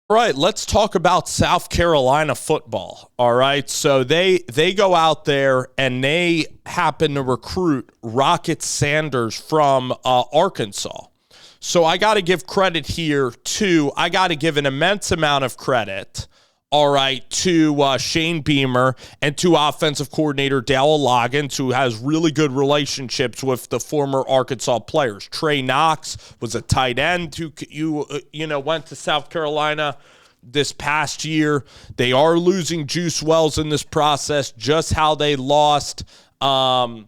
All right, let's talk about South Carolina football. All right, so they go out there and they happen to recruit Rocket Sanders from Arkansas. So I got to give credit here to, I got to give an immense amount of credit, all right, to Shane Beamer and to offensive coordinator Dale Loggins, who has really good relationships with the former Arkansas players. Trey Knox was a tight end who went to South Carolina this past year. They are losing Juice Wells in this process, just how they lost I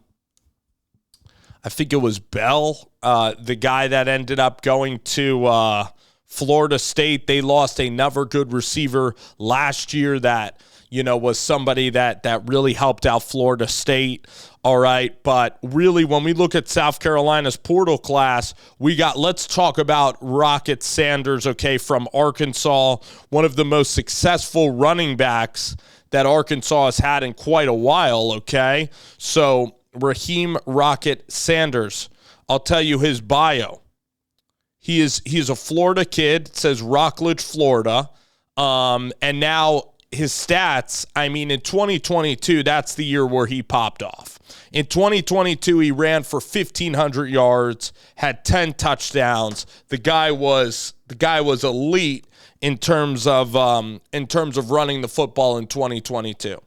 think it was Bell, the guy that ended up going to Florida State. They lost another good receiver last year that, was somebody that really helped out Florida State. All right. But really, when we look at South Carolina's portal class, let's talk about Rocket Sanders, okay, from Arkansas, one of the most successful running backs that Arkansas has had in quite a while, okay? So Raheim Rocket Sanders, I'll tell you his bio. He is a Florida kid. It says Rockledge, Florida. And now his stats, in 2022, that's the year where he popped off. In 2022, he ran for 1,500 yards, had 10 touchdowns. The guy was elite in terms of running the football in 2022.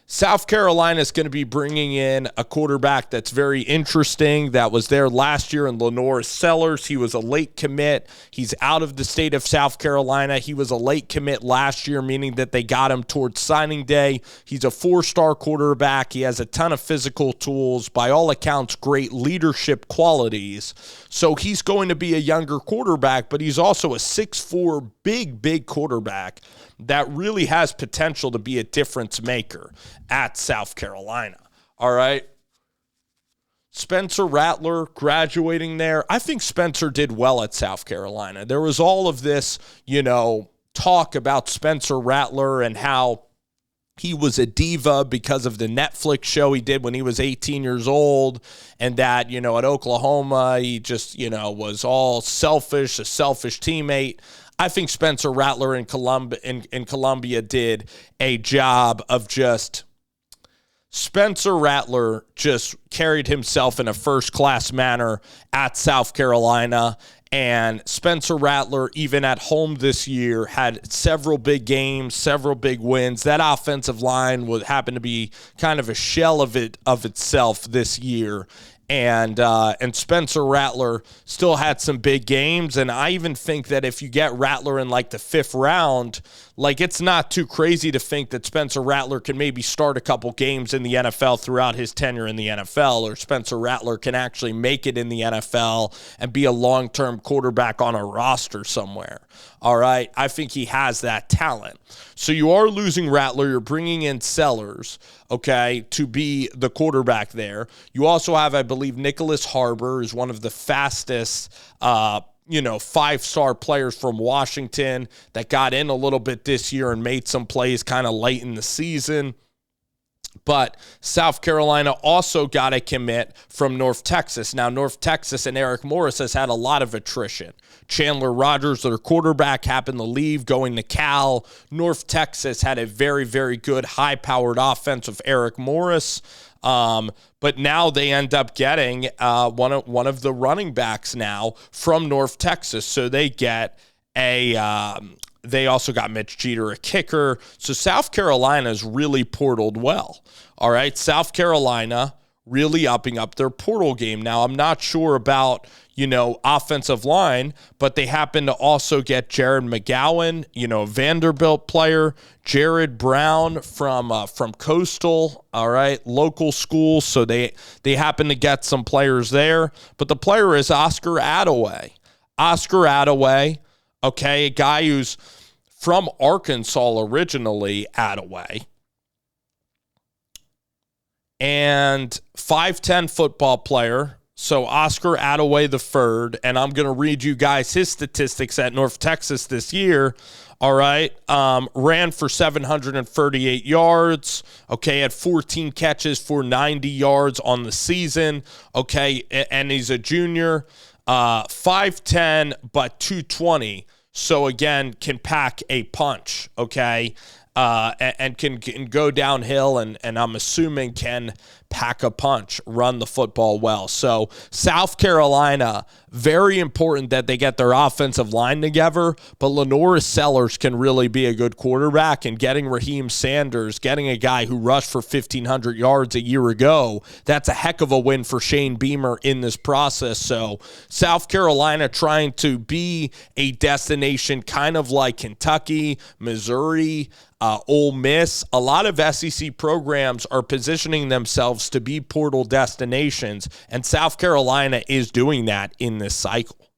South Carolina is going to be bringing in a quarterback that's very interesting that was there last year in Lenore Sellers. He was a late commit. He's out of the state of South Carolina. He was a late commit last year, meaning that they got him towards signing day. He's a 4-star quarterback. He has a ton of physical tools. By all accounts, great leadership qualities. So he's going to be a younger quarterback, but he's also a 6'4", big quarterback that really has potential to be a difference maker at South Carolina. All right. Spencer Rattler graduating there. I think Spencer did well at South Carolina. There was all of this, talk about Spencer Rattler and how he was a diva because of the Netflix show he did when he was 18 years old, and that, at Oklahoma, he just, was all selfish, a selfish teammate. I think Spencer Rattler in Columbia did a job of Spencer Rattler just carried himself in a first-class manner at South Carolina. And Spencer Rattler, even at home this year, had several big games, several big wins. That offensive line would happen to be kind of a shell of itself this year. And Spencer Rattler still had some big games. And I even think that if you get Rattler in like the 5th round, it's not too crazy to think that Spencer Rattler can maybe start a couple games in the NFL throughout his tenure in the NFL, or Spencer Rattler can actually make it in the NFL and be a long-term quarterback on a roster somewhere. All right. I think he has that talent. So you are losing Rattler. You're bringing in Sellers, okay, to be the quarterback there. You also have, I believe, Nicholas Harbor is one of the fastest, 5-star players from Washington that got in a little bit this year and made some plays kind of late in the season. But South Carolina also got a commit from North Texas. Now, North Texas and Eric Morris has had a lot of attrition. Chandler Rogers, their quarterback, happened to leave, going to Cal. North Texas had a very, very good, high-powered offense with Eric Morris. But now they end up getting one of the running backs now from North Texas. So they get they also got Mitch Jeter, a kicker. So South Carolina's really portaled well. All right, South Carolina really upping up their portal game. Now, I'm not sure about, offensive line, but they happen to also get Jared McGowan, a Vanderbilt player, Jared Brown from Coastal, all right, local school. So they happen to get some players there. But the player is Oscar Adaway. Oscar Adaway, okay, a guy who's from Arkansas originally, Adaway, and 5'10" football player. So Oscar Adaway III, and I'm going to read you guys his statistics at North Texas this year. All right, ran for 738 yards, okay, had 14 catches for 90 yards on the season, okay, and he's a junior, 5'10", but 220. So again, can pack a punch, okay, and can go downhill, and I'm assuming can pack a punch, run the football well. So South Carolina, very important that they get their offensive line together, but Lenoris Sellers can really be a good quarterback, and getting Raheim Sanders, getting a guy who rushed for 1,500 yards a year ago, that's a heck of a win for Shane Beamer in this process. So South Carolina trying to be a destination kind of like Kentucky, Missouri, Ole Miss. A lot of SEC programs are positioning themselves to be portal destinations, and South Carolina is doing that in this cycle.